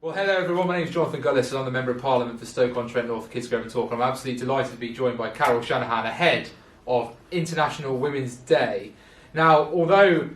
Well, hello everyone, my name is Jonathan Gullis and I'm the Member of Parliament for Stoke-on-Trent North Kidsgrove and Talk. I'm absolutely delighted to be joined by Carol Shanahan ahead of International Women's Day. Now, although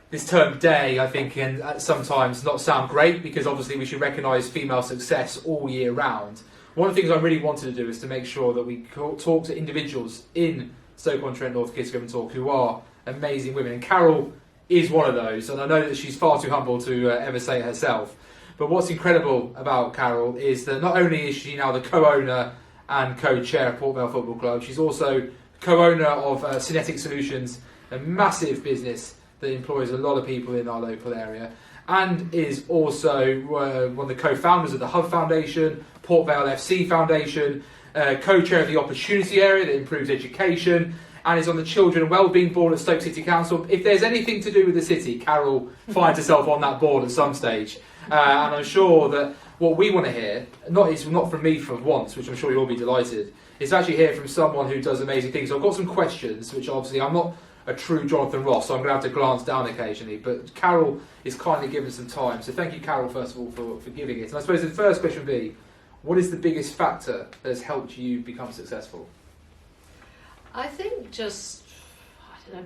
this term day I think can sometimes not sound great because obviously we should recognise female success all year round, one of the things I really wanted to do is to make sure that we talk to individuals in Stoke-on-Trent North Kidsgrove and Talk who are amazing women, and Carol is one of those, and I know that she's far too humble to ever say it herself. But what's incredible about Carol is that not only is she now the co-owner and co-chair of Port Vale Football Club, she's also co-owner of Cinetic Solutions, a massive business that employs a lot of people in our local area, and is also one of the co-founders of the Hub Foundation, Port Vale FC Foundation, co-chair of the Opportunity Area that improves education, and is on the Children and Wellbeing Board at Stoke City Council. If there's anything to do with the city, Carol finds herself on that board at some stage. And I'm sure that what we want to hear, not from me for once, which I'm sure you'll all be delighted, is to actually hear from someone who does amazing things. So I've got some questions, which obviously I'm not a true Jonathan Ross, so I'm going to have to glance down occasionally. But Carol is kindly given some time. So thank you, Carol, first of all, for giving it. And I suppose the first question would be, what is the biggest factor that has helped you become successful? I think just,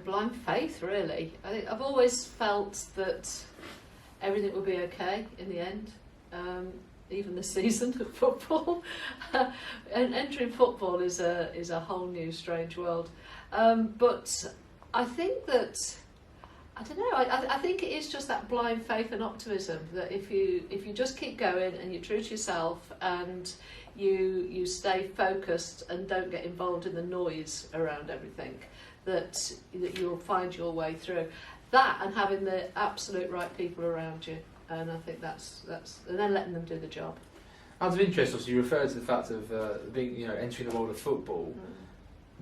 blind faith, really. I think I've always felt that everything will be okay in the end, even the season of football. And entering football is a whole new strange world. But I think that, I think it is just that blind faith and optimism that if you just keep going and you're true to yourself and you stay focused and don't get involved in the noise around everything, that you'll find your way through. That and having the absolute right people around you, and I think that's and then letting them do the job. Out of interest, obviously, you referred to the fact of being, entering the world of football.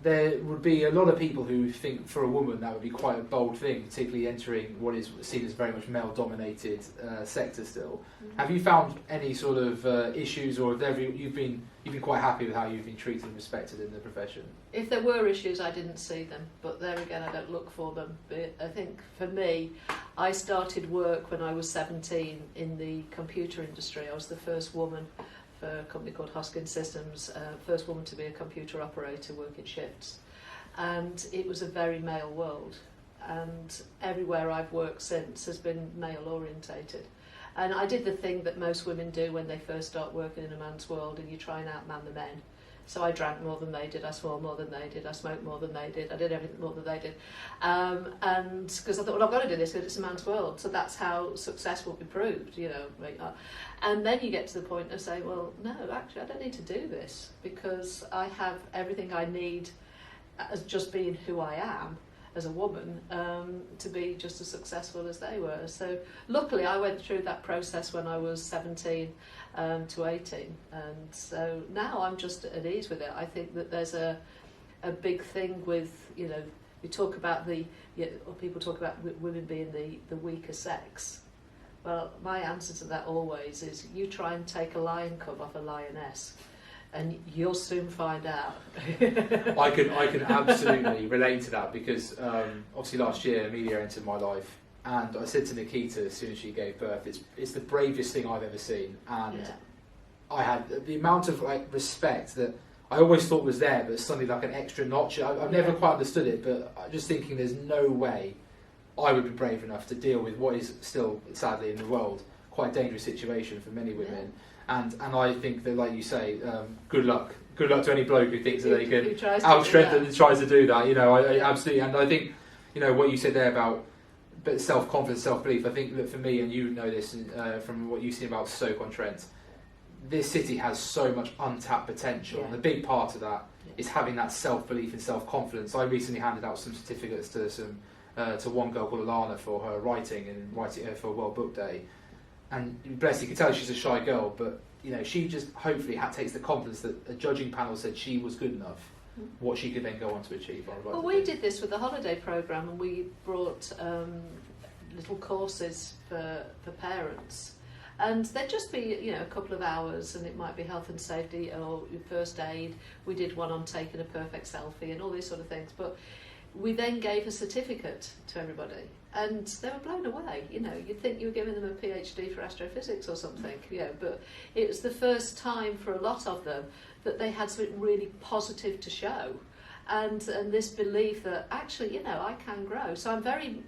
There would be a lot of people who think for a woman that would be quite a bold thing, particularly entering what is seen as very much male-dominated sector still. Mm-hmm. Have you found any sort of issues, or have you've been quite happy with how you've been treated and respected in the profession? If there were issues, I didn't see them, but there again, I don't look for them. But I think for me, I started work when I was 17 in the computer industry. I was the first woman for a company called Hoskin Systems, first woman to be a computer operator working shifts. And it was a very male world. And everywhere I've worked since has been male orientated. And I did the thing that most women do when they first start working in a man's world, and you try and outman the men. So I drank more than they did, I swore more than they did, I smoked more than they did, I did everything more than they did. And because I thought, well, I've got to do this because it's a man's world. So that's how success will be proved, And then you get to the point of saying, well, no, actually, I don't need to do this because I have everything I need as just being who I am as a woman to be just as successful as they were. So luckily I went through that process when I was 17 to 18, and so now I'm just at ease with it. I think that there's a big thing with, you talk about or people talk about women being the weaker sex. Well, my answer to that always is you try and take a lion cub off a lioness, and you'll soon find out. I can absolutely relate to that because obviously last year Amelia entered my life, and I said to Nikita as soon as she gave birth, it's the bravest thing I've ever seen, and yeah. I had the amount of respect that I always thought was there, but suddenly like an extra notch. I've never quite understood it, but I'm just thinking there's no way I would be brave enough to deal with what is still, sadly in the world, quite a dangerous situation for many women. Yeah. And I think that, like you say, good luck. Good luck to any bloke who thinks that they can outstrength and tries to do that. I absolutely. And I think, what you said there about self-confidence, self-belief. I think that for me, and you know this from what you've seen about Stoke-on-Trent, this city has so much untapped potential. Yeah. And a big part of that is having that self-belief and self-confidence. I recently handed out some certificates to one girl called Alana for her writing for World Book Day. And bless you, can tell she's a shy girl, but she just hopefully takes the confidence that a judging panel said she was good enough, what she could then go on to achieve. Well, we did this with the holiday programme, and we brought little courses for parents, and they'd just be a couple of hours, and it might be health and safety or first aid. We did one on taking a perfect selfie and all these sort of things, but we then gave a certificate to everybody. And they were blown away. You know, you'd think you were giving them a PhD for astrophysics or something, you know, but it was the first time for a lot of them that they had something really positive to show, and this belief that actually, you know, I can grow. So I'm very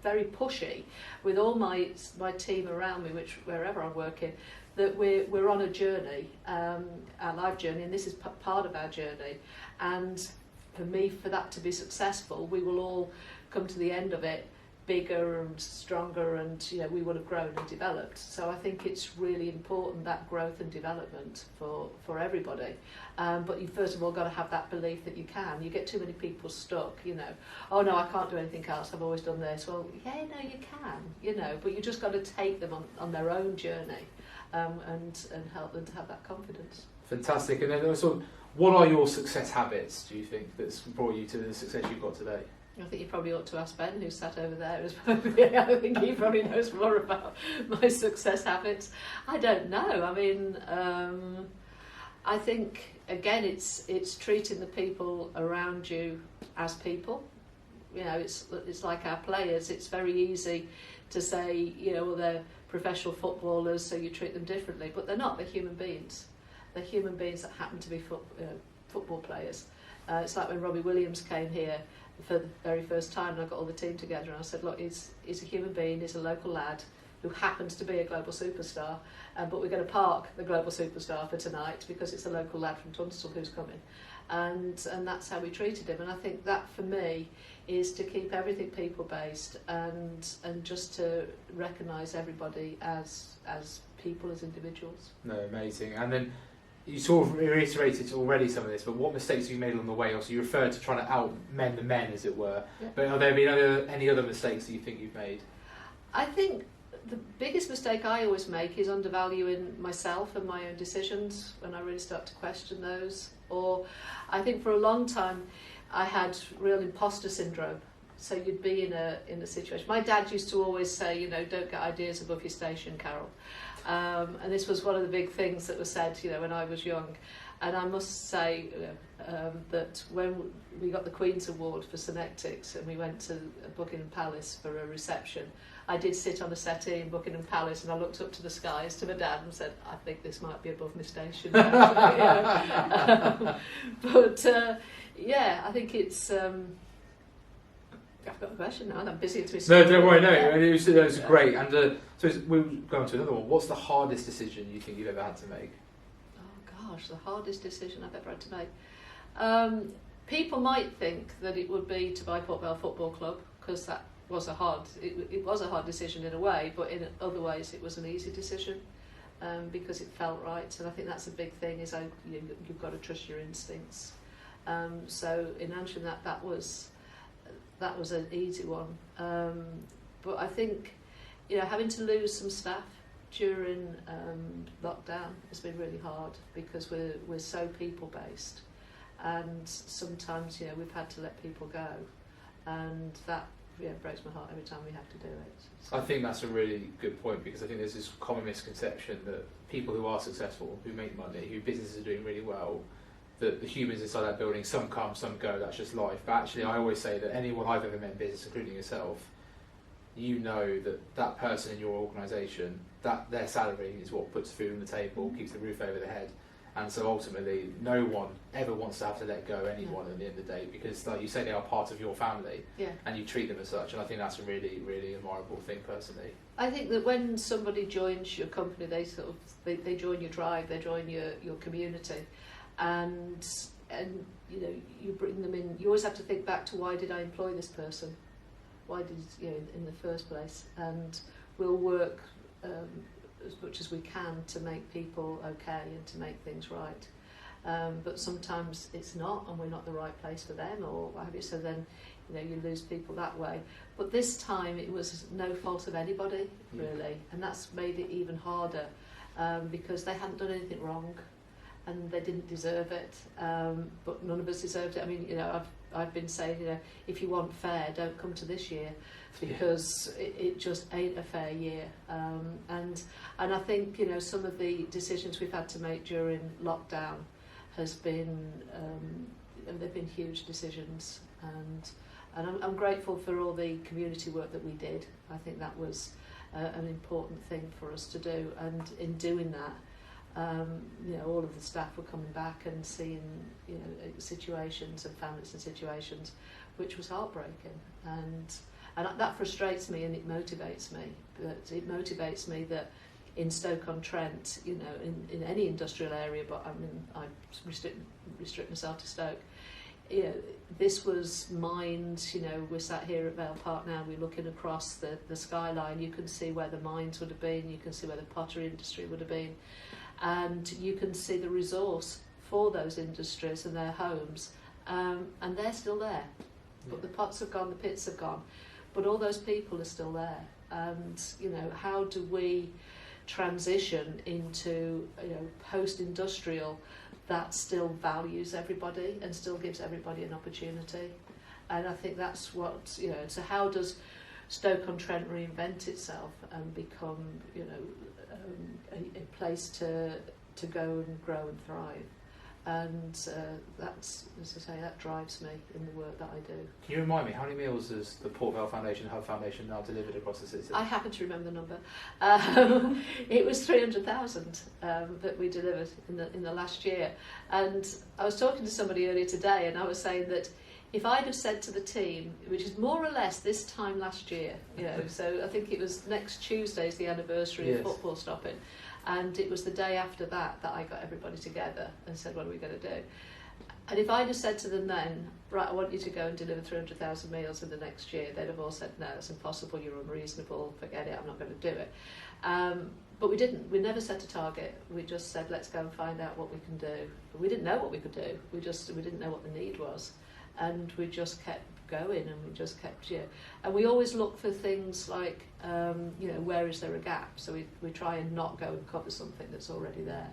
pushy with all my team around me, which wherever I'm working, that we're on a journey, our life journey, and this is part of our journey. And for me, for that to be successful, we will all come to the end of it bigger and stronger, and you know, we will have grown and developed. So I think it's really important, that growth and development for everybody. But you first of all got to have that belief that you can. You get too many people stuck, you know, oh no, I can't do anything else, I've always done this. Well, yeah, no, you can, you know, but you just got to take them on their own journey, and help them to have that confidence. Fantastic. And then also, what are your success habits, do you think, that's brought you to the success you've got today? I think you probably ought to ask Ben, who's sat over there. I think he probably knows more about my success habits. I don't know. I mean, I think, again, it's treating the people around you as people. You know, it's like our players. It's very easy to say, you know, well, they're professional footballers, so you treat them differently. But they're not. They're human beings. They're human beings that happen to be football players. It's like when Robbie Williams came here for the very first time, and I got all the team together and I said, look, he's a human being, he's a local lad who happens to be a global superstar, but we're going to park the global superstar for tonight because it's a local lad from Tunstall who's coming. And that's how we treated him. And I think that for me is to keep everything people based, and just to recognise everybody as people, as individuals. No, amazing. And then you sort of reiterated already some of this, but what mistakes have you made along the way? Also, you referred to trying to out-men the men, as it were. Yeah. But are there been any other mistakes that you think you've made? I think the biggest mistake I always make is undervaluing myself and my own decisions when I really start to question those. Or I think for a long time I had real imposter syndrome. So you'd be in a situation. My dad used to always say, you know, don't get ideas above your station, Carol. And this was one of the big things that was said, you know, when I was young. And I must say that when we got the Queen's Award for Synectics and we went to Buckingham Palace for a reception, I did sit on a settee in Buckingham Palace and I looked up to the skies to my dad and said, I think this might be above my station. Yeah, I think it's... I've got a question now and I'm busy into No, don't worry, no. It was great. And so we'll go on to another one. What's the hardest decision you think you've ever had to make? Oh gosh, the hardest decision I've ever had to make. People might think that it would be to buy Port Vale Football Club, because that was it was a hard decision in a way, but in other ways it was an easy decision, because it felt right. And I think that's a big thing, is you've got to trust your instincts. So in answering that was an easy one. But I think, you know, having to lose some staff during lockdown has been really hard, because we're so people based, and sometimes, you know, we've had to let people go, and that breaks my heart every time we have to do it. So. I think that's a really good point, because I think there's this common misconception that people who are successful, who make money, who businesses are doing really well, that the humans inside that building, some come, some go, that's just life. But actually, I always say that anyone I've ever met in business, including yourself, you know that person in your organisation, that their salary is what puts food on the table, keeps the roof over their head. And so ultimately, no one ever wants to have to let go anyone at the end of the day, because, like you say, they are part of your family, and you treat them as such. And I think that's a really, really admirable thing, personally. I think that when somebody joins your company, they join your tribe, they join your community. And you know, you bring them in. You always have to think back to, why did I employ this person? Why did, you know, in the first place? And we'll work as much as we can to make people okay and to make things right. But sometimes it's not, and we're not the right place for them, or what have you. So then, you know, you lose people that way. But this time it was no fault of anybody, really, and that's made it even harder, because they hadn't done anything wrong. And they didn't deserve it, but none of us deserved it. I mean, you know, I've been saying, you know, if you want fair, don't come to this year, because it just ain't a fair year. And I think, you know, some of the decisions we've had to make during lockdown has been, they've been huge decisions, and And I'm grateful for all the community work that we did. I think that was an important thing for us to do, and in doing that, you know, all of the staff were coming back and seeing, you know, situations and families and situations which was heartbreaking, and that frustrates me and it motivates me. But it motivates me that in Stoke-on-Trent, you know, in any industrial area, but I mean, I restrict myself to Stoke. You know, this was mines. You know, we're sat here at Vale Park now, we're looking across the skyline. You can see where the mines would have been, you can see where the pottery industry would have been, and you can see the resource for those industries and their homes, and they're still there. But the pots have gone, the pits have gone, but all those people are still there. And, you know, how do we transition into, you know, post-industrial that still values everybody and still gives everybody an opportunity? And I think that's what, you know, so how does Stoke-on-Trent reinvent itself and become, you know, a place to go and grow and thrive? And that's, as I say, that drives me in the work that I do. Can you remind me, how many meals has the Port Vale Foundation, Hub Foundation now delivered across the city? I happen to remember the number. It was 300,000 that we delivered in the last year. And I was talking to somebody earlier today, and I was saying that if I'd have said to the team, which is more or less this time last year, you know, so I think it was next Tuesday is the anniversary of football stopping, and it was the day after that I got everybody together and said, what are we going to do? And if I'd have said to them then, right, I want you to go and deliver 300,000 meals in the next year, they'd have all said, no, it's impossible, you're unreasonable, forget it, I'm not going to do it. But we didn't. We never set a target. We just said, let's go and find out what we can do. But we didn't know what we could do. We didn't know what the need was. And we just kept going, and we just kept, yeah. And we always look for things like, you know, where is there a gap? So we try and not go and cover something that's already there.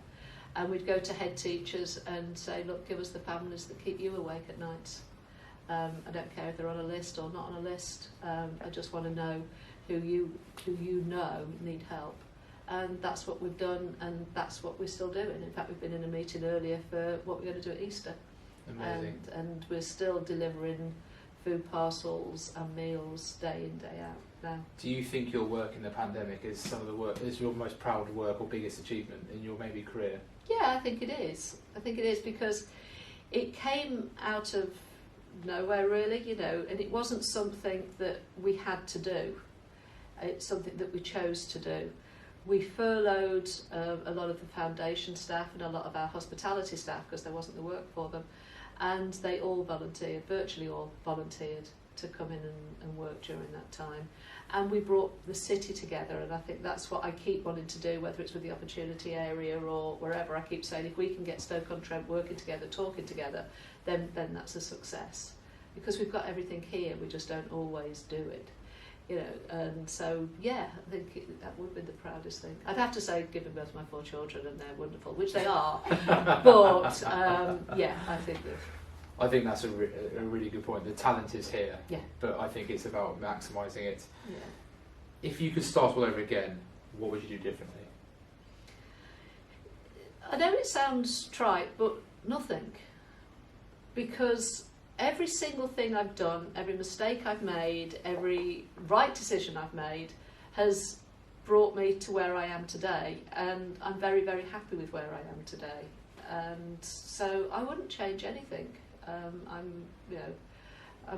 And we'd go to head teachers and say, look, give us the families that keep you awake at night. I don't care if they're on a list or not on a list. I just want to know who you know need help. And that's what we've done, and that's what we're still doing. In fact, we've been in a meeting earlier for what we're going to do at Easter. Amazing. And we're still delivering food parcels and meals day in, day out now. Do you think your work in the pandemic is your most proud work or biggest achievement in your maybe career? Yeah, I think it is. I think it is because it came out of nowhere, really, you know, and it wasn't something that we had to do. It's something that we chose to do. We furloughed a lot of the foundation staff and a lot of our hospitality staff because there wasn't the work for them, and they all volunteered, virtually all volunteered to come in and work during that time. And we brought the city together, and I think that's what I keep wanting to do, whether it's with the opportunity area or wherever. I keep saying if we can get Stoke-on-Trent working together, talking together, then that's a success. Because we've got everything here, we just don't always do it. You know, and so, yeah, I think that would be the proudest thing. I'd have to say giving birth to my 4 children, and they're wonderful, which they are, but yeah, I think that's a really good point. The talent is here, yeah. But I think it's about maximising it. Yeah. If you could start all over again, what would you do differently? I know it sounds trite, but nothing. Because every single thing I've done, every mistake I've made, every right decision I've made has brought me to where I am today, and I'm very, very happy with where I am today. And so I wouldn't change anything. I'm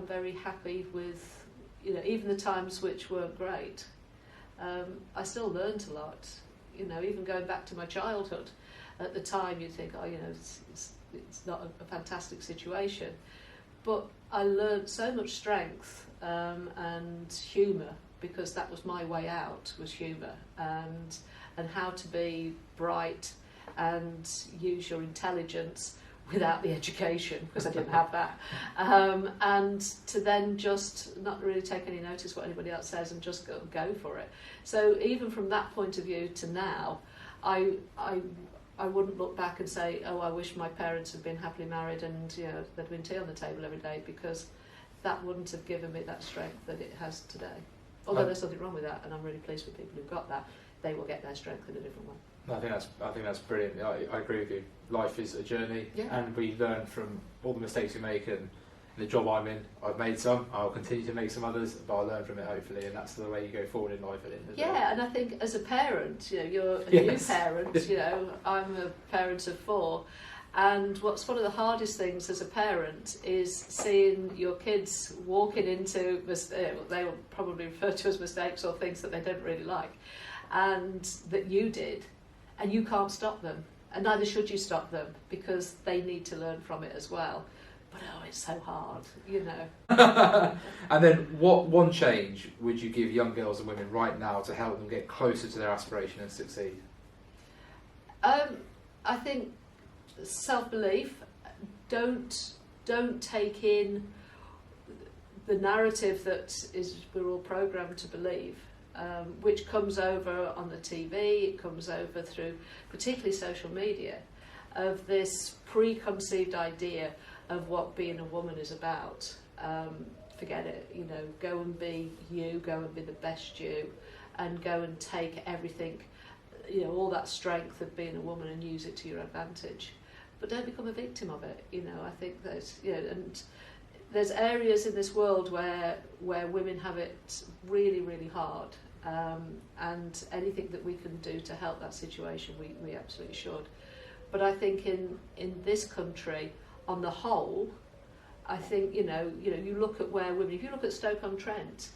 very happy with, you know, even the times which weren't great. I still learned a lot. You know, even going back to my childhood, at the time you'd think, oh, you know, it's not a fantastic situation. But I learned so much strength and humour, because that was my way out, was humour, and how to be bright and use your intelligence without the education, because I didn't have that, and to then just not really take any notice what anybody else says and just go for it. So even from that point of view to now, I wouldn't look back and say, oh, I wish my parents had been happily married and, you know, there'd been tea on the table every day, because that wouldn't have given me that strength that it has today. Although there's something wrong with that, and I'm really pleased with people who've got that. They will get their strength in a different way. I think that's brilliant. I agree with you. Life is a journey, yeah. And we learn from all the mistakes we make, and In the job I'm in, I've made some. I'll continue to make some others, but I'll learn from it hopefully, and that's the way you go forward in life. Yeah, and I think as a parent, you know, you're a Yes. new parent. You know, I'm a parent of 4, and what's one of the hardest things as a parent is seeing your kids walking into they will probably refer to as mistakes or things that they don't really like, and that you did, and you can't stop them, and neither should you stop them because they need to learn from it as well. But it's so hard, you know. And then, what one change would you give young girls and women right now to help them get closer to their aspiration and succeed? I think self-belief. Don't take in the narrative that we're all programmed to believe, which comes over on the TV. It comes over through, particularly social media, of this preconceived idea of what being a woman is about. Forget it, you know, go and be you, go and be the best you, and go and take everything, you know, all that strength of being a woman and use it to your advantage. But don't become a victim of it, you know. I think there's, you know, and there's areas in this world where women have it really, really hard, and anything that we can do to help that situation, we absolutely should. But I think in this country, on the whole, I think, you know, you look at where women, if you look at Stoke-on-Trent,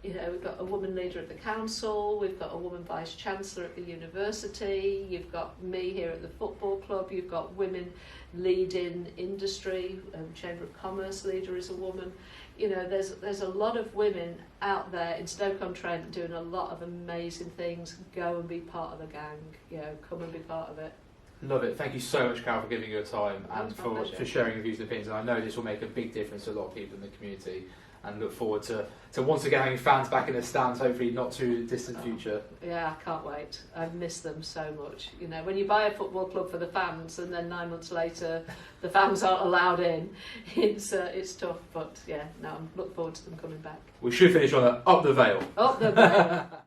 you know, we've got a woman leader at the council, we've got a woman vice chancellor at the university, you've got me here at the football club, you've got women leading industry, Chamber of Commerce leader is a woman. You know, there's a lot of women out there in Stoke-on-Trent doing a lot of amazing things. Go and be part of the gang, you know, come and be part of it. Love it. Thank you so much, Carol, for giving your time and for pleasure. sharing your views and opinions. And I know this will make a big difference to a lot of people in the community, and look forward to once again having fans back in the stands, hopefully not too distant future. Yeah, I can't wait. I miss them so much. You know, when you buy a football club for the fans and then 9 months later the fans aren't allowed in, it's tough. But yeah, no, I look forward to them coming back. We should finish on a up the Vale. Up the Vale.